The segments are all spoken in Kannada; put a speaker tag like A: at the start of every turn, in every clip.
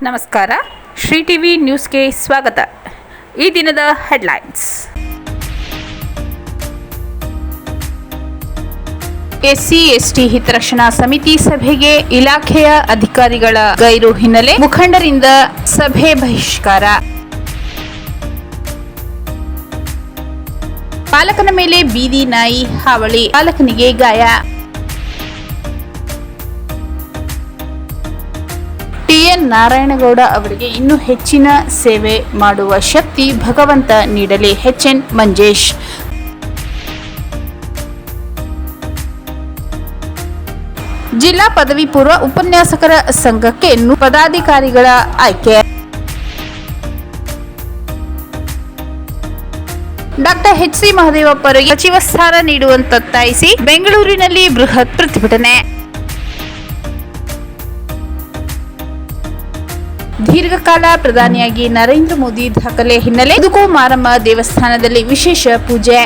A: ನಮಸ್ಕಾರ. ಶ್ರೀ ಟಿವಿ ನ್ಯೂಸ್ಗೆ ಸ್ವಾಗತ. ಈ ದಿನದ ಹೆಡ್ಲೈನ್ಸ್. ಎಸ್ಸಿ ಎಸ್ಟಿ ಹಿತರಕ್ಷಣಾ ಸಮಿತಿ ಸಭೆಗೆ ಇಲಾಖೆಯ ಅಧಿಕಾರಿಗಳ ಗೈರು ಹಿನ್ನೆಲೆ ಮುಖಂಡರಿಂದ ಸಭೆ ಬಹಿಷ್ಕಾರ. ಪಾಲಕನ ಮೇಲೆ ಬೀದಿ ನಾಯಿ ಹಾವಳಿ, ಪಾಲಕನಿಗೆ ಗಾಯ. ಟಿಎನ್ ನಾರಾಯಣಗೌಡ ಅವರಿಗೆ ಇನ್ನೂ ಹೆಚ್ಚಿನ ಸೇವೆ ಮಾಡುವ ಶಕ್ತಿ ಭಗವಂತ ನೀಡಲಿ. ಎಚ್ಎನ್ ಮಂಜೇಶ್. ಜಿಲ್ಲಾ ಪದವಿ ಪೂರ್ವ ಉಪನ್ಯಾಸಕರ ಸಂಘಕ್ಕೆ ಪದಾಧಿಕಾರಿಗಳ ಆಯ್ಕೆ. ಡಾಕ್ಟರ್ ಎಚ್.ಸಿ. ಮಹದೇವಪ್ಪ ಅವರಿಗೆ ಸಚಿವ ಸ್ಥಾನ ನೀಡುವಂತೊತ್ತಾಯಿಸಿ ಬೆಂಗಳೂರಿನಲ್ಲಿ ಬೃಹತ್ ಪ್ರತಿಭಟನೆ. ದೀರ್ಘಕಾಲ ಪ್ರಧಾನಿಯಾಗಿ ನರೇಂದ್ರ ಮೋದಿ ದಾಖಲೆ ಹಿನ್ನೆಲೆ ಮುದುಕು ಮಾರಮ್ಮ ದೇವಸ್ಥಾನದಲ್ಲಿ ವಿಶೇಷ ಪೂಜೆ.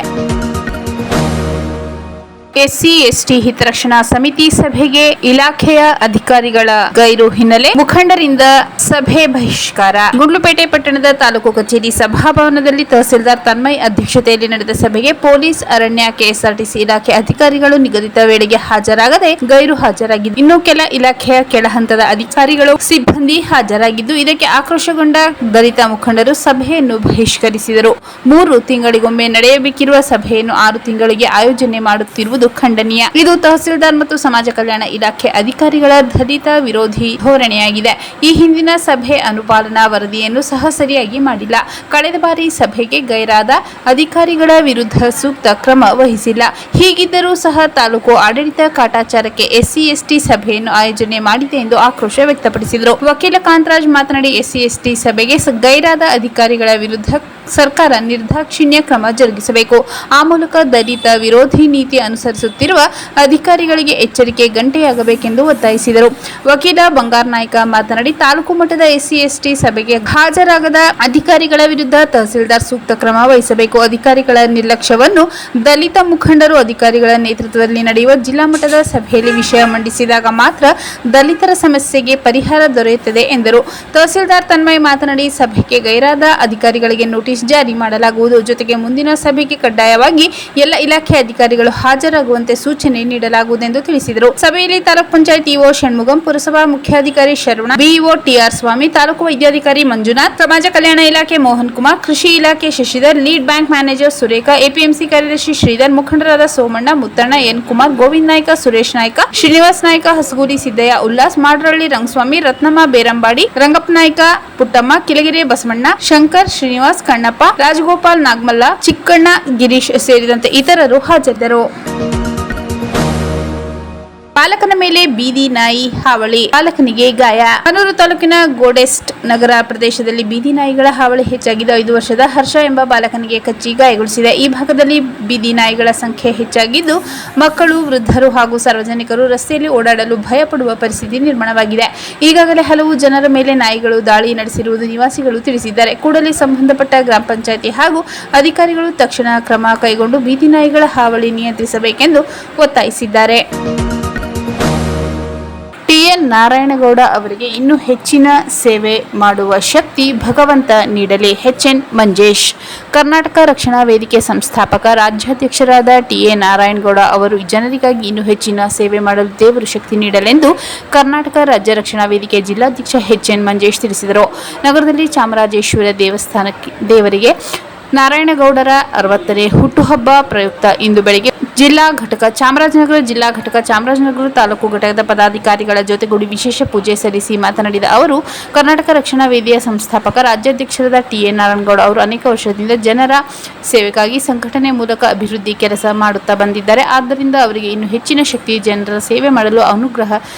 A: ಎಸ್ಸಿ ಎಸ್ಟಿ ಹಿತರಕ್ಷಣಾ ಸಮಿತಿ ಸಭೆಗೆ ಇಲಾಖೆಯ ಅಧಿಕಾರಿಗಳ ಗೈರು ಹಿನ್ನೆಲೆ ಮುಖಂಡರಿಂದ ಸಭೆ ಬಹಿಷ್ಕಾರ. ಗುಂಡ್ಲುಪೇಟೆ ಪಟ್ಟಣದ ತಾಲೂಕು ಕಚೇರಿ ಸಭಾಭವನದಲ್ಲಿ ತಹಸೀಲ್ದಾರ್ ತನ್ಮಯ್ ಅಧ್ಯಕ್ಷತೆಯಲ್ಲಿ ನಡೆದ ಸಭೆಗೆ ಪೊಲೀಸ್, ಅರಣ್ಯ, ಕೆಎಸ್ಆರ್ಟಿಸಿ ಇಲಾಖೆ ಅಧಿಕಾರಿಗಳು ನಿಗದಿತ ವೇಳೆಗೆ ಹಾಜರಾಗದೆ ಗೈರು ಹಾಜರಾಗಿದ್ದು, ಇನ್ನು ಕೆಲ ಇಲಾಖೆಯ ಕೆಳ ಹಂತದ ಅಧಿಕಾರಿಗಳು, ಸಿಬ್ಬಂದಿ ಹಾಜರಾಗಿದ್ದು, ಇದಕ್ಕೆ ಆಕ್ರೋಶಗೊಂಡ ದಲಿತ ಮುಖಂಡರು ಸಭೆಯನ್ನು ಬಹಿಷ್ಕರಿಸಿದರು. 3 ತಿಂಗಳಿಗೊಮ್ಮೆ ನಡೆಯಬೇಕಿರುವ ಸಭೆಯನ್ನು 6 ತಿಂಗಳಿಗೆ ಆಯೋಜನೆ ಮಾಡುತ್ತಿರುವುದು ಖಂಡನೀಯ. ಇದು ತಹಸೀಲ್ದಾರ್ ಮತ್ತು ಸಮಾಜ ಕಲ್ಯಾಣ ಇಲಾಖೆ ಅಧಿಕಾರಿಗಳ ದಲಿತ ವಿರೋಧಿ ಧೋರಣೆಯಾಗಿದೆ. ಈ ಹಿಂದಿನ ಸಭೆ ಅನುಪಾಲನಾ ವರದಿಯನ್ನು ಸಹ ಸರಿಯಾಗಿ ಮಾಡಿಲ್ಲ. ಕಳೆದ ಬಾರಿ ಸಭೆಗೆ ಗೈರಾದ ಅಧಿಕಾರಿಗಳ ವಿರುದ್ಧ ಸೂಕ್ತ ಕ್ರಮ ವಹಿಸಿಲ್ಲ. ಹೀಗಿದ್ದರೂ ಸಹ ತಾಲೂಕು ಆಡಳಿತ ಕಾಟಾಚಾರಕ್ಕೆ ಎಸ್ಸಿ ಎಸ್ಟಿ ಸಭೆಯನ್ನು ಆಯೋಜನೆ ಮಾಡಿದೆ ಎಂದು ಆಕ್ರೋಶ ವ್ಯಕ್ತಪಡಿಸಿದರು. ವಕೀಲ ಕಾಂತರಾಜ್ ಮಾತನಾಡಿ, ಎಸ್ಸಿ ಎಸ್ಟಿ ಸಭೆಗೆ ಗೈರಾದ ಅಧಿಕಾರಿಗಳ ವಿರುದ್ಧ ಸರ್ಕಾರ ನಿರ್ದಾಕ್ಷಿಣ್ಯ ಕ್ರಮ ಜರುಗಿಸಬೇಕು. ಆ ಮೂಲಕ ದಲಿತ ವಿರೋಧಿ ನೀತಿ ಅನುಸರಿಸುತ್ತಿರುವ ಅಧಿಕಾರಿಗಳಿಗೆ ಎಚ್ಚರಿಕೆ ಗಂಟೆಯಾಗಬೇಕೆಂದು ಒತ್ತಾಯಿಸಿದರು. ವಕೀಲ ಬಂಗಾರ ನಾಯ್ಕ ಮಾತನಾಡಿ, ತಾಲೂಕು ಮಟ್ಟದ ಎಸ್ಸಿ ಎಸ್ಟಿ ಸಭೆಗೆ ಹಾಜರಾಗದ ಅಧಿಕಾರಿಗಳ ವಿರುದ್ಧ ತಹಸೀಲ್ದಾರ್ ಸೂಕ್ತ ಕ್ರಮ ವಹಿಸಬೇಕು. ಅಧಿಕಾರಿಗಳ ನಿರ್ಲಕ್ಷ್ಯವನ್ನು ದಲಿತ ಮುಖಂಡರು ಅಧಿಕಾರಿಗಳ ನೇತೃತ್ವದಲ್ಲಿ ನಡೆಯುವ ಜಿಲ್ಲಾ ಮಟ್ಟದ ಸಭೆಯಲ್ಲಿ ವಿಷಯ ಮಂಡಿಸಿದಾಗ ಮಾತ್ರ ದಲಿತರ ಸಮಸ್ಯೆಗೆ ಪರಿಹಾರ ದೊರೆಯುತ್ತದೆ ಎಂದರು. ತಹಸೀಲ್ದಾರ್ ತನ್ಮಯ್ ಮಾತನಾಡಿ, ಸಭೆಗೆ ಗೈರಾದ ಅಧಿಕಾರಿಗಳಿಗೆ ನೋಟಿಸ್ ಜಾರಿ ಮಾಡಲಾಗುವುದು. ಜೊತೆಗೆ ಮುಂದಿನ ಸಭೆಗೆ ಕಡ್ಡಾಯವಾಗಿ ಎಲ್ಲ ಇಲಾಖೆ ಅಧಿಕಾರಿಗಳು ಹಾಜರಾಗುವಂತೆ ಸೂಚನೆ ನೀಡಲಾಗುವುದೆಂದು ತಿಳಿಸಿದರು. ಸಭೆಯಲ್ಲಿ ತಾಲೂಕ್ ಪಂಚಾಯತ್ ಇಒ ಷಣ್ಮುಗಂ, ಪುರಸಭಾ ಮುಖ್ಯಾಧಿಕಾರಿ ಶರವಣ, ಬಿಇಒ ಟಿಆರ್ ಸ್ವಾಮಿ, ತಾಲೂಕು ವೈದ್ಯಾಧಿಕಾರಿ ಮಂಜುನಾಥ್, ಸಮಾಜ ಕಲ್ಯಾಣ ಇಲಾಖೆ ಮೋಹನ್ ಕುಮಾರ್, ಕೃಷಿ ಇಲಾಖೆ Shashidhar, lead bank manager Surekha, APMC ಕಾರ್ಯದರ್ಶಿ ಶ್ರೀಧರ್, ಮುಖಂಡರಾದ ಸೋಮಣ್ಣ, ಮುತ್ತಣ್ಣ, ಎನ್ ಕುಮಾರ್, ಗೋವಿಂದ್ ನಾಯ್ಕ, ಸುರೇಶ್ ನಾಯ್ಕ, ಶ್ರೀನಿವಾಸ್ ನಾಯ್ಕ, ಹಸಗೂರಿ ಸಿದ್ದಯ್ಯ, ಉಲ್ಲಾಸ್, ಮಾಡ್ರಳ್ಳಿ ರಂಗಸ್ವಾಮಿ, ರತ್ನಮ್ಮ ಬೇರಂಬಾಡಿ, ರಂಗಪ್ಪ ನಾಯ್ಕ, ಪುಟ್ಟಮ್ಮ, ಕಿಲಗೆರೆ ಬಸವಣ್ಣ, ಶಂಕರ್, ಶ್ರೀನಿವಾಸ್, ಕಣ್ಣಪ್ಪ, ರಾಜಗೋಪಾಲ್, ನಾಗಮಲ್ಲ, ಚಿಕ್ಕಣ್ಣ, ಗಿರೀಶ್ ಸೇರಿದಂತೆ ಇತರರು ಹಾಜರಿದ್ದರು. ಪಾಲಕನ ಮೇಲೆ ಬೀದಿ ನಾಯಿ ಹಾವಳಿ, ಪಾಲಕನಿಗೆ ಗಾಯ. ಹನೂರು ತಾಲೂಕಿನ ಗೋಡೆಸ್ಟ್ ನಗರ ಪ್ರದೇಶದಲ್ಲಿ ಬೀದಿ ನಾಯಿಗಳ ಹಾವಳಿ ಹೆಚ್ಚಾಗಿದ್ದು, 5 ವರ್ಷದ ಹರ್ಷ ಎಂಬ ಬಾಲಕನಿಗೆ ಕಚ್ಚಿ ಗಾಯಗೊಳಿಸಿದೆ. ಈ ಭಾಗದಲ್ಲಿ ಬೀದಿ ನಾಯಿಗಳ ಸಂಖ್ಯೆ ಹೆಚ್ಚಾಗಿದ್ದು, ಮಕ್ಕಳು, ವೃದ್ಧರು ಹಾಗೂ ಸಾರ್ವಜನಿಕರು ರಸ್ತೆಯಲ್ಲಿ ಓಡಾಡಲು ಭಯಪಡುವ ಪರಿಸ್ಥಿತಿ ನಿರ್ಮಾಣವಾಗಿದೆ. ಈಗಾಗಲೇ ಹಲವು ಜನರ ಮೇಲೆ ನಾಯಿಗಳು ದಾಳಿ ನಡೆಸಿರುವುದು ನಿವಾಸಿಗಳು ತಿಳಿಸಿದ್ದಾರೆ. ಕೂಡಲೇ ಸಂಬಂಧಪಟ್ಟ ಗ್ರಾಮ ಪಂಚಾಯಿತಿ ಹಾಗೂ ಅಧಿಕಾರಿಗಳು ತಕ್ಷಣ ಕ್ರಮ ಕೈಗೊಂಡು ಬೀದಿ ನಾಯಿಗಳ ಹಾವಳಿ ನಿಯಂತ್ರಿಸಬೇಕೆಂದು ಒತ್ತಾಯಿಸಿದ್ದಾರೆ. ಟಿಎನ್ ನಾರಾಯಣಗೌಡ ಅವರಿಗೆ ಇನ್ನೂ ಹೆಚ್ಚಿನ ಸೇವೆ ಮಾಡುವ ಶಕ್ತಿ ಭಗವಂತ ನೀಡಲಿ. ಎಚ್ಎನ್ ಮಂಜೇಶ್. ಕರ್ನಾಟಕ ರಕ್ಷಣಾ ವೇದಿಕೆ ಸಂಸ್ಥಾಪಕ ರಾಜ್ಯಾಧ್ಯಕ್ಷರಾದ ಟಿಎನ್ ನಾರಾಯಣಗೌಡ ಅವರು ಜನರಿಗಾಗಿ ಇನ್ನೂ ಹೆಚ್ಚಿನ ಸೇವೆ ಮಾಡಲು ದೇವರು ಶಕ್ತಿ ನೀಡಲೆಂದು ಕರ್ನಾಟಕ ರಾಜ್ಯ ರಕ್ಷಣಾ ವೇದಿಕೆ ಜಿಲ್ಲಾಧ್ಯಕ್ಷ ಎಚ್ಎನ್ ಮಂಜೇಶ್ ತಿಳಿಸಿದರು. ನಗರದಲ್ಲಿ ಚಾಮರಾಜೇಶ್ವರ ದೇವರಿಗೆ ನಾರಾಯಣಗೌಡರ 60ನೇ ಹುಟ್ಟುಹಬ್ಬ ಪ್ರಯುಕ್ತ ಇಂದು ಬೆಳಗ್ಗೆ ಜಿಲ್ಲಾ ಘಟಕ ಚಾಮರಾಜನಗರ ತಾಲೂಕು ಘಟಕದ ಪದಾಧಿಕಾರಿಗಳ ಜೊತೆಗೂಡಿ ವಿಶೇಷ ಪೂಜೆ ಸಲ್ಲಿಸಿ ಮಾತನಾಡಿದ ಅವರು, ಕರ್ನಾಟಕ ರಕ್ಷಣಾ ವೇದಿಕೆಯ ಸಂಸ್ಥಾಪಕ ರಾಜ್ಯಾಧ್ಯಕ್ಷರಾದ ಟಿಎನ್ ನಾರಾಯಣಗೌಡ ಅವರು ಅನೇಕ ವರ್ಷದಿಂದ ಜನರ ಸೇವೆಗಾಗಿ ಸಂಘಟನೆ ಮೂಲಕ ಅಭಿವೃದ್ಧಿ ಕೆಲಸ ಮಾಡುತ್ತಾ ಬಂದಿದ್ದಾರೆ. ಆದ್ದರಿಂದ ಅವರಿಗೆ ಇನ್ನೂ ಹೆಚ್ಚಿನ ಶಕ್ತಿ, ಜನರ ಸೇವೆ ಮಾಡಲು ಅನುಗ್ರಹ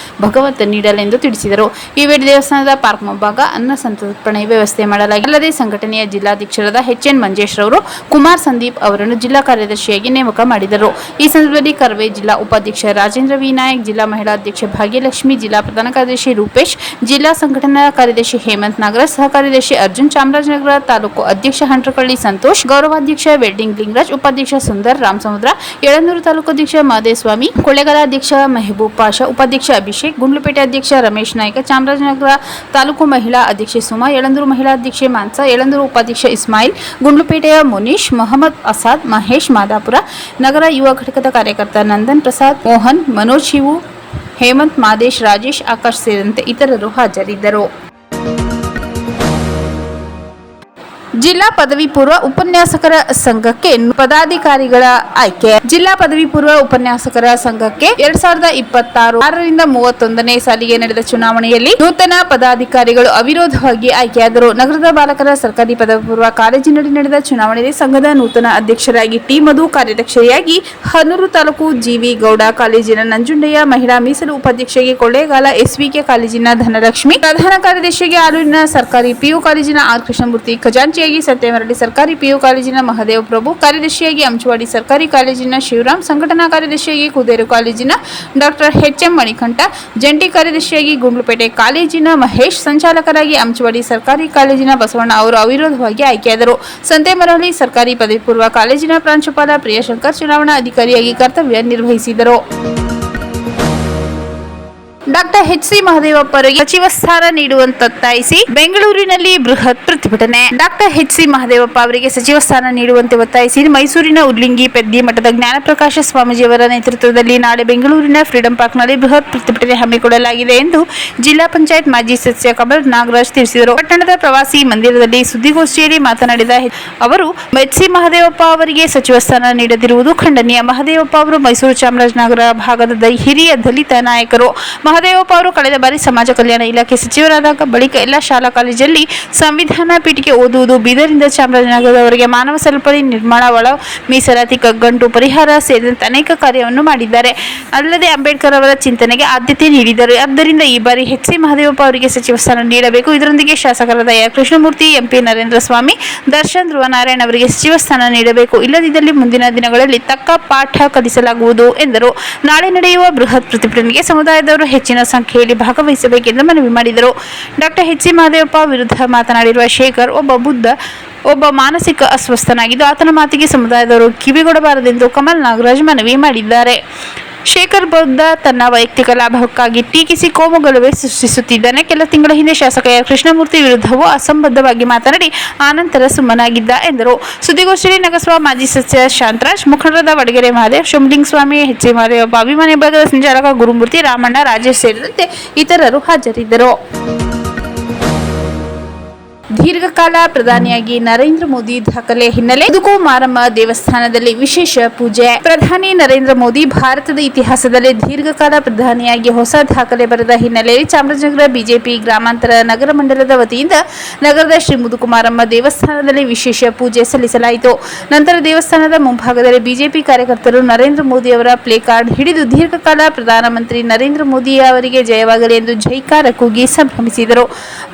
A: ಭಗವಂತ ನೀಡಲೆಂದು ತಿಳಿಸಿದರು. ಈ ವೇಳೆ ದೇವಸ್ಥಾನದ ಪಾರ್ಕ್ ಮುಂಭಾಗ ಅನ್ನ ಸಂತರ್ಪಣೆ ವ್ಯವಸ್ಥೆ ಮಾಡಲಾಗಿದೆ. ಅಲ್ಲದೆ ಸಂಘಟನೆಯ ಜಿಲ್ಲಾಧ್ಯಕ್ಷರಾದ ಎಚ್ಎನ್ ಮಂಜೇಶ್ ರವರು ಕುಮಾರ್ ಸಂದೀಪ್ ಅವರನ್ನು ಜಿಲ್ಲಾ ಕಾರ್ಯದರ್ಶಿಯಾಗಿ ನೇಮಕ ಮಾಡಿದರು. ಈ ಸಂದರ್ಭದಲ್ಲಿ ಕರವೇ ಜಿಲ್ಲಾ ಉಪಾಧ್ಯಕ್ಷ ರಾಜೇಂದ್ರ ವಿ ನಾಯಕ್, ಜಿಲ್ಲಾ ಮಹಿಳಾ ಅಧ್ಯಕ್ಷೆ ಭಾಗ್ಯಲಕ್ಷ್ಮಿ, ಜಿಲ್ಲಾ ಪ್ರಧಾನ ಕಾರ್ಯದರ್ಶಿ ರೂಪೇಶ್, ಜಿಲ್ಲಾ ಸಂಘಟನಾ ಕಾರ್ಯದರ್ಶಿ ಹೇಮಂತ್ ನಾಗರಾಜ್, ಸಹ ಕಾರ್ಯದರ್ಶಿ ಅರ್ಜುನ್, ಚಾಮರಾಜನಗರ ತಾಲೂಕು ಅಧ್ಯಕ್ಷ ಹಂಟ್ರಕಳ್ಳಿ ಸಂತೋಷ್, ಗೌರವಾಧ್ಯಕ್ಷ ವೆಡ್ಡಿಂಗ್ ಲಿಂಗರಾಜ್, ಉಪಾಧ್ಯಕ್ಷ ಸುಂದರ್ ರಾಮಸಮುದ್ರ, ಯಳಂದೂರು ತಾಲೂಕು ಅಧ್ಯಕ್ಷ ಮಹದೇವಸ್ವಾಮಿ, ಕೊಳ್ಳೇಗಾಲ ಅಧ್ಯಕ್ಷ ಮೆಹಬೂಬ್ ಪಾಷಾ, ಉಪಾಧ್ಯಕ್ಷ ಅಭಿಷೇಕ್, ಗುಂಡ್ಲುಪೇಟೆ ಅಧ್ಯಕ್ಷ ರಮೇಶ್ ನಾಯ್ಕ, ಚಾಮರಾಜನಗರ ತಾಲೂಕು ಮಹಿಳಾ ಅಧ್ಯಕ್ಷೆ ಸುಮಾ, ಯಳಂದೂರು ಮಹಿಳಾ ಅಧ್ಯಕ್ಷೆ ಮಾನ್ಸಾ, ಯಳಂದೂರು ಉಪಾಧ್ಯಕ್ಷ ಇಸ್ಮಾಯಿಲ್, ಗುಂಡ್ಲುಪೇಟೆಯ ಮುನೀಶ್, ಮೊಹಮ್ಮದ್ ಅಸಾದ್, ಮಹೇಶ್, ಮಾದಾಪುರ ನಗರ ಯುವ ಘಟಕದ ಕಾರ್ಯಕರ್ತ ನಂದನ್ ಪ್ರಸಾದ್, ಮೋಹನ್, ಮನೋಜ್, ಶಿವು, ಹೇಮಂತ್, ಮಾದೇಶ್, ರಾಜೇಶ್, ಆಕಾಶ್ ಸೇರಿದಂತೆ ಇತರರು ಹಾಜರಿದ್ದರು. ಜಿಲ್ಲಾ ಪದವಿ ಪೂರ್ವ ಉಪನ್ಯಾಸಕರ ಸಂಘಕ್ಕೆ ಪದಾಧಿಕಾರಿಗಳ ಆಯ್ಕೆ. ಜಿಲ್ಲಾ ಪದವಿ ಪೂರ್ವ ಉಪನ್ಯಾಸಕರ ಸಂಘಕ್ಕೆ 2026 6ರಿಂದ 31ನೇ ಸಾಲಿಗೆ ನಡೆದ ಚುನಾವಣೆಯಲ್ಲಿ ನೂತನ ಪದಾಧಿಕಾರಿಗಳು ಅವಿರೋಧವಾಗಿ ಆಯ್ಕೆಯಾದರು. ನಗರದ ಬಾಲಕರ ಸರ್ಕಾರಿ ಪದವಿ ಪೂರ್ವ ಕಾಲೇಜಿನಲ್ಲಿ ನಡೆದ ಚುನಾವಣೆಯಲ್ಲಿ ಸಂಘದ ನೂತನ ಅಧ್ಯಕ್ಷರಾಗಿ ಟಿ ಮಧು, ಕಾರ್ಯಾಧ್ಯಕ್ಷೆಯಾಗಿ ಹನೂರು ತಾಲೂಕು ಜಿವಿ ಗೌಡ, ಕಾಲೇಜಿನ ನಂಜುಂಡಯ್ಯ, ಮಹಿಳಾ ಮೀಸಲು ಉಪಾಧ್ಯಕ್ಷೆಗೆ ಕೊಳ್ಳೇಗಾಲ ಎಸ್ವಿಕೆ ಕಾಲೇಜಿನ ಧನಲಕ್ಷ್ಮಿ, ಪ್ರಧಾನ ಕಾರ್ಯದರ್ಶಿಯಾಗಿ ಆಲೂರಿನ ಸರ್ಕಾರಿ ಪಿಯು ಕಾಲೇಜಿನ ಆರ್ ಕೃಷ್ಣಮೂರ್ತಿ, ಖಜಾಂಚಿ ಸತ್ಯಮರಳಿ ಸರ್ಕಾರಿ ಪಿಯು ಕಾಲೇಜಿನ ಮಹದೇವ್ ಪ್ರಭು, ಕಾರ್ಯದರ್ಶಿಯಾಗಿ ಅಂಚವಾಡಿ ಸರ್ಕಾರಿ ಕಾಲೇಜಿನ ಶಿವರಾಮ್, ಸಂಘಟನಾ ಕಾರ್ಯದರ್ಶಿಯಾಗಿ ಕುದೇರು ಕಾಲೇಜಿನ ಡಾಕ್ಟರ್ ಎಚ್ ಎಂ ಮಣಿಕಂಠ, ಜಂಟಿ ಕಾರ್ಯದರ್ಶಿಯಾಗಿ ಗುಂಡ್ಲುಪೇಟೆ ಕಾಲೇಜಿನ ಮಹೇಶ್, ಸಂಚಾಲಕರಾಗಿ ಅಂಚವಾಡಿ ಸರ್ಕಾರಿ ಕಾಲೇಜಿನ ಬಸವಣ್ಣ ಅವರು ಅವಿರೋಧವಾಗಿ ಆಯ್ಕೆಯಾದರು. ಸಂತೇಮರಹಳ್ಳಿ ಸರ್ಕಾರಿ ಪದವಿ ಪೂರ್ವ ಕಾಲೇಜಿನ ಪ್ರಾಂಶುಪಾಲ ಪ್ರಿಯಶಂಕರ್ ಚುನಾವಣಾ ಅಧಿಕಾರಿಯಾಗಿ ಕರ್ತವ್ಯ ನಿರ್ವಹಿಸಿದರು. ಡಾಕ್ಟರ್ ಎಚ್ ಸಿ ಮಹದೇವಪ್ಪ ಅವರಿಗೆ ಸಚಿವ ಸ್ಥಾನ ನೀಡುವಂತೆ ಬೆಂಗಳೂರಿನಲ್ಲಿ ಬೃಹತ್ ಪ್ರತಿಭಟನೆ. ಡಾಕ್ಟರ್ ಎಚ್ ಸಿ ಮಹದೇವಪ್ಪ ಅವರಿಗೆ ಸಚಿವ ಸ್ಥಾನ ನೀಡುವಂತೆ ಒತ್ತಾಯಿಸಿ ಮೈಸೂರಿನ ಉಡ್ಲಿಂಗಿ ಪೆದ್ದಿ ಮಠದ ಜ್ಞಾನಪ್ರಕಾಶ ಸ್ವಾಮೀಜಿಯವರ ನೇತೃತ್ವದಲ್ಲಿ ನಾಳೆ ಬೆಂಗಳೂರಿನ ಫ್ರೀಡಂ ಪಾರ್ಕ್ನಲ್ಲಿ ಬೃಹತ್ ಪ್ರತಿಭಟನೆ ಹಮ್ಮಿಕೊಳ್ಳಲಾಗಿದೆ ಎಂದು ಜಿಲ್ಲಾ ಪಂಚಾಯತ್ ಮಾಜಿ ಸದಸ್ಯ ಕಮಲ್ ನಾಗರಾಜ್ ತಿಳಿಸಿದರು. ಪಟ್ಟಣದ ಪ್ರವಾಸಿ ಮಂದಿರದಲ್ಲಿ ಸುದ್ದಿಗೋಷ್ಠಿಯಲ್ಲಿ ಮಾತನಾಡಿದ ಅವರು, ಎಚ್ ಸಿ ಮಹದೇವಪ್ಪ ಅವರಿಗೆ ಸಚಿವ ಸ್ಥಾನ ನೀಡದಿರುವುದು ಖಂಡನೀಯ. ಮಹದೇವಪ್ಪ ಅವರು ಮೈಸೂರು ಚಾಮರಾಜನಗರ ಭಾಗದ ಹಿರಿಯ ದಲಿತ ನಾಯಕರು. ಮಹದೇವಪ್ಪ ಅವರು ಕಳೆದ ಬಾರಿ ಸಮಾಜ ಕಲ್ಯಾಣ ಇಲಾಖೆ ಸಚಿವರಾದಾಗ ಬಳಿಕ ಎಲ್ಲ ಶಾಲಾ ಕಾಲೇಜಲ್ಲಿ ಸಂವಿಧಾನ ಪೀಠಿಕೆ ಓದುವುದು, ಬೀದರಿಂದ ಚಾಮರಾಜನಗರದವರೆಗೆ ಮಾನವ ಸರಪಳಿ ನಿರ್ಮಾಣ, ಒಳ ಮೀಸಲಾತಿ ಕಗ್ಗಂಟು ಪರಿಹಾರ ಸೇರಿದಂತೆ ಅನೇಕ ಕಾರ್ಯವನ್ನು ಮಾಡಿದ್ದಾರೆ. ಅಲ್ಲದೆ ಅಂಬೇಡ್ಕರ್ ಅವರ ಚಿಂತನೆಗೆ ಆದ್ಯತೆ ನೀಡಿದರು. ಆದ್ದರಿಂದ ಈ ಬಾರಿ ಎಚ್ ಸಿ ಮಹದೇವಪ್ಪ ಅವರಿಗೆ ಸಚಿವ ಸ್ಥಾನ ನೀಡಬೇಕು. ಇದರೊಂದಿಗೆ ಶಾಸಕರಾದ ಕೃಷ್ಣಮೂರ್ತಿ, ಎಂಪಿ ನರೇಂದ್ರ ಸ್ವಾಮಿ, ದರ್ಶನ್, ಧ್ರುವನಾರಾಯಣ್ ಅವರಿಗೆ ಸಚಿವ ಸ್ಥಾನ ನೀಡಬೇಕು. ಇಲ್ಲದಿದ್ದಲ್ಲಿ ಮುಂದಿನ ದಿನಗಳಲ್ಲಿ ತಕ್ಕ ಪಾಠ ಕಲಿಸಲಾಗುವುದು ಎಂದರು. ನಾಳೆ ನಡೆಯುವ ಬೃಹತ್ ಪ್ರತಿಭಟನೆಗೆ ಸಮುದಾಯದವರು ಹೆಚ್ಚಿನ ಸಂಖ್ಯೆಯಲ್ಲಿ ಭಾಗವಹಿಸಬೇಕೆಂದು ಮನವಿ ಮಾಡಿದರು. ಡಾಕ್ಟರ್ ಎಚ್ ಸಿ ಮಹದೇವಪ್ಪ ವಿರುದ್ಧ ಮಾತನಾಡಿರುವ ಶೇಖರ್ ಒಬ್ಬ ಮಾನಸಿಕ ಅಸ್ವಸ್ಥನಾಗಿದ್ದು ಆತನ ಮಾತಿಗೆ ಸಮುದಾಯದವರು ಕಿವಿಗೊಡಬಾರದೆಂದು ಕಮಲ್ ನಾಗರಾಜ್ ಮನವಿ ಮಾಡಿದ್ದಾರೆ. ಶೇಖರ್ ಬೌದ್ಧ ತನ್ನ ವೈಯಕ್ತಿಕ ಲಾಭಕ್ಕಾಗಿ ಟೀಕಿಸಿ ಕೋಮುಗಲಭೆ ಸೃಷ್ಟಿಸುತ್ತಿದ್ದಾನೆ. ಕೆಲ ತಿಂಗಳ ಹಿಂದೆ ಶಾಸಕ ಕೃಷ್ಣಮೂರ್ತಿ ವಿರುದ್ಧವೂ ಅಸಂಬದ್ಧವಾಗಿ ಮಾತನಾಡಿ ಆನಂತರ ಸುಮ್ಮನಾಗಿದ್ದ ಎಂದರು. ಸುದ್ದಿಗೋಷ್ಠಿಯಲ್ಲಿ ನಗರಸಭಾ ಮಾಜಿ ಸದಸ್ಯ ಶಾಂತರಾಜ್, ಮುಖಂಡರಾದ ವಡಗೆರೆ ಮಹದೇವ್, ಶಂಭುಲಿಂಗ ಸ್ವಾಮಿ, ಎಚ್ ಸಿ ಮಹದೇವಪ್ಪ ಅಭಿಮಾನಿ ವಿಭಾಗದ ಸಂಚಾಲಕ ಗುರುಮೂರ್ತಿ, ರಾಮಣ್ಣ, ರಾಜೇಶ್ ಸೇರಿದಂತೆ ಇತರರು ಹಾಜರಿದ್ದರು. ದೀರ್ಘಕಾಲ ಪ್ರಧಾನಿಯಾಗಿ ನರೇಂದ್ರ ಮೋದಿ ದಾಖಲೆ ಹಿನ್ನೆಲೆ ಮುದುಕು ಮಾರಮ್ಮ ದೇವಸ್ಥಾನದಲ್ಲಿ ವಿಶೇಷ ಪೂಜೆ. ಪ್ರಧಾನಿ ನರೇಂದ್ರ ಮೋದಿ ಭಾರತದ ಇತಿಹಾಸದಲ್ಲಿ ದೀರ್ಘಕಾಲ ಪ್ರಧಾನಿಯಾಗಿ ಹೊಸ ದಾಖಲೆ ಬರೆದ ಹಿನ್ನೆಲೆಯಲ್ಲಿ ಚಾಮರಾಜನಗರ ಬಿಜೆಪಿ ಗ್ರಾಮಾಂತರ ನಗರ ಮಂಡಲದ ವತಿಯಿಂದ ನಗರದ ಶ್ರೀ ಮುದುಕು ಮಾರಮ್ಮ ದೇವಸ್ಥಾನದಲ್ಲಿ ವಿಶೇಷ ಪೂಜೆ ಸಲ್ಲಿಸಲಾಯಿತು. ನಂತರ ದೇವಸ್ಥಾನದ ಮುಂಭಾಗದಲ್ಲಿ ಬಿಜೆಪಿ ಕಾರ್ಯಕರ್ತರು ನರೇಂದ್ರ ಮೋದಿ ಅವರ ಪ್ಲೇ ಕಾರ್ಡ್ ಹಿಡಿದು ದೀರ್ಘಕಾಲ ಪ್ರಧಾನಮಂತ್ರಿ ನರೇಂದ್ರ ಮೋದಿ ಅವರಿಗೆ ಜಯವಾಗಲಿ ಎಂದು ಜೈಕಾರ ಕೂಗಿ ಸಂಭ್ರಮಿಸಿದರು.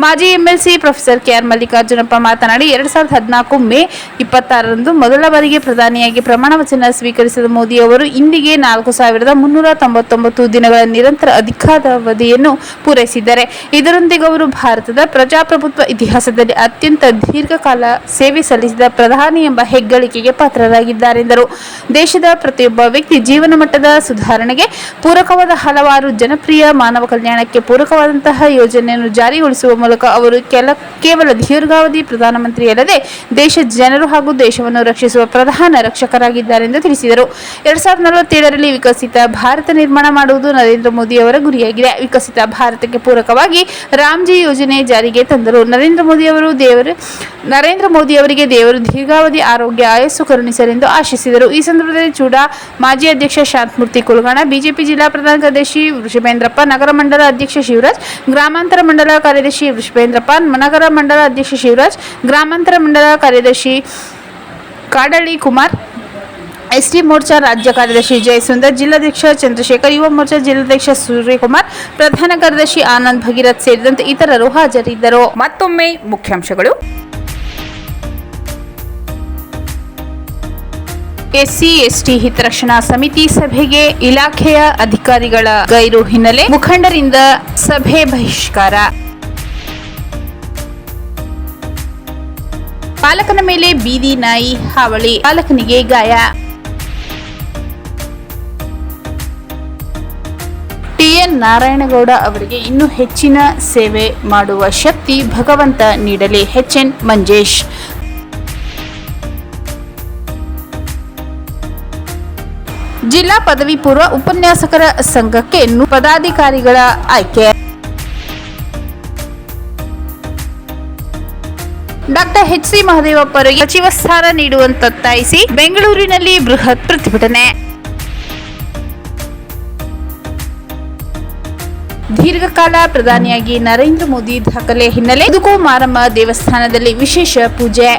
A: ಮಾಜಿ ಎಂಎಲ್ಸಿ ಪ್ರೊಫೆಸರ್ ಕೆ ಮಲ್ಲಿಕಾರ್ಜುನಪ್ಪ ಮಾತನಾಡಿ 2014 ಮೇ 26ರಂದು ಮೊದಲ ಬಾರಿಗೆ ಪ್ರಧಾನಿಯಾಗಿ ಪ್ರಮಾಣ ವಚನ ಸ್ವೀಕರಿಸಿದ ಮೋದಿ ಅವರು ಇಂದಿಗೆ 4399 ದಿನಗಳ ನಿರಂತರ ಅಧಿಕಾರಾವಧಿಯನ್ನು ಪೂರೈಸಿದ್ದಾರೆ. ಇದರೊಂದಿಗೆ ಅವರು ಭಾರತದ ಪ್ರಜಾಪ್ರಭುತ್ವ ಇತಿಹಾಸದಲ್ಲಿ ಅತ್ಯಂತ ದೀರ್ಘಕಾಲ ಸೇವೆ ಸಲ್ಲಿಸಿದ ಪ್ರಧಾನಿ ಎಂಬ ಹೆಗ್ಗಳಿಕೆಗೆ ಪಾತ್ರರಾಗಿದ್ದಾರೆಂದರು. ದೇಶದ ಪ್ರತಿಯೊಬ್ಬ ವ್ಯಕ್ತಿ ಜೀವನ ಮಟ್ಟದ ಸುಧಾರಣೆಗೆ ಪೂರಕವಾದ ಹಲವಾರು ಜನಪ್ರಿಯ ಮಾನವ ಕಲ್ಯಾಣಕ್ಕೆ ಪೂರಕವಾದಂತಹ ಯೋಜನೆಯನ್ನು ಜಾರಿಗೊಳಿಸುವ ಮೂಲಕ ಅವರು ಕೇವಲ ದೀರ್ಘಾವಧಿ ಪ್ರಧಾನಮಂತ್ರಿಯಲ್ಲದೆ ದೇಶದ ಜನರು ಹಾಗೂ ದೇಶವನ್ನು ರಕ್ಷಿಸುವ ಪ್ರಧಾನ ರಕ್ಷಕರಾಗಿದ್ದಾರೆ ಎಂದು ತಿಳಿಸಿದರು. 2047ರಲ್ಲಿ ವಿಕಸಿತ ಭಾರತ ನಿರ್ಮಾಣ ಮಾಡುವುದು ನರೇಂದ್ರ ಮೋದಿ ಅವರ ಗುರಿಯಾಗಿದೆ. ವಿಕಸಿತ ಭಾರತಕ್ಕೆ ಪೂರಕವಾಗಿ ರಾಮ್ಜಿ ಯೋಜನೆ ಜಾರಿಗೆ ತಂದರು. ನರೇಂದ್ರ ಮೋದಿ ಅವರಿಗೆ ದೇವರು ದೀರ್ಘಾವಧಿ ಆರೋಗ್ಯ ಆಯಸ್ಸು ಕರುಣಿಸಲೆಂದು ಆಶಿಸಿದರು. ಈ ಸಂದರ್ಭದಲ್ಲಿ ಚೂಡಾ ಮಾಜಿ ಅಧ್ಯಕ್ಷ ಶಾಂತಮೂರ್ತಿ ಕುಲಗಣ, ಬಿಜೆಪಿ ಜಿಲ್ಲಾ ಪ್ರಧಾನ ಕಾರ್ಯದರ್ಶಿ ವೃಷಭೇಂದ್ರಪ್ಪ, ನಗರ ಮಂಡಲ ಅಧ್ಯಕ್ಷ ಶಿವರಾಜ್, ಗ್ರಾಮಾಂತರ ಮಂಡಲ ಕಾರ್ಯದರ್ಶಿ ವೃಷಭೇಂದ್ರಪ್ಪ, ನಗರ ಮಂಡಲ ಅಧ್ಯಕ್ಷ ಶಿವರಾಜ್, ಗ್ರಾಮಾಂತರ ಮಂಡಲ ಕಾರ್ಯದರ್ಶಿ ಕಾಡಳ್ಳಿ ಕುಮಾರ್, ಎಸ್ಟಿ ಮೋರ್ಚಾ ರಾಜ್ಯ ಕಾರ್ಯದರ್ಶಿ ಜಯಸುಂದರ್, ಜಿಲ್ಲಾಧ್ಯಕ್ಷ ಚಂದ್ರಶೇಖರ್, ಯುವ ಮೋರ್ಚಾ ಜಿಲ್ಲಾಧ್ಯಕ್ಷ ಸೂರ್ಯಕುಮಾರ್, ಪ್ರಧಾನ ಕಾರ್ಯದರ್ಶಿ ಆನಂದ್ ಭಗೀರಥ್ ಸೇರಿದಂತೆ ಇತರರು ಹಾಜರಿದ್ದರು. ಮತ್ತೊಮ್ಮೆ ಮುಖ್ಯಾಂಶಗಳು. ಎಸ್ಸಿ ಎಸ್ಟಿ ಹಿತರಕ್ಷಣಾ ಸಮಿತಿ ಸಭೆಗೆ ಇಲಾಖೆಯ ಅಧಿಕಾರಿಗಳ ಗೈರು ಹಿನ್ನೆಲೆ ಮುಖಂಡರಿಂದ ಸಭೆ ಬಹಿಷ್ಕಾರ. ಪಾಲಕನ ಮೇಲೆ ಬೀದಿ ನಾಯಿ ಹಾವಳಿ, ಪಾಲಕನಿಗೆ ಗಾಯ. ಟಿಎನ್ ನಾರಾಯಣಗೌಡ ಅವರಿಗೆ ಇನ್ನೂ ಹೆಚ್ಚಿನ ಸೇವೆ ಮಾಡುವ ಶಕ್ತಿ ಭಗವಂತ ನೀಡಲಿ. ಎಚ್ಎನ್ ಮಂಜೇಶ್. ಜಿಲ್ಲಾ ಪದವಿ ಪೂರ್ವ ಉಪನ್ಯಾಸಕರ ಸಂಘಕ್ಕೆ ಪದಾಧಿಕಾರಿಗಳ ಆಯ್ಕೆ. ಡಾಕ್ಟರ್ ಎಚ್.ಸಿ. ಮಹದೇವಪ್ಪ ಅವರಿಗೆ ಸಚಿವ ಸ್ಥಾನ ನೀಡುವಂತೊತ್ತಾಯಿಸಿ ಬೆಂಗಳೂರಿನಲ್ಲಿ ಬೃಹತ್ ಪ್ರತಿಭಟನೆ. ದೀರ್ಘಕಾಲ ಪ್ರಧಾನಿಯಾಗಿ ನರೇಂದ್ರ ಮೋದಿ ದಾಖಲೆ ಹಿನ್ನೆಲೆ ಮುದುಕು ಮಾರಮ್ಮ ದೇವಸ್ಥಾನದಲ್ಲಿ ವಿಶೇಷ ಪೂಜೆ.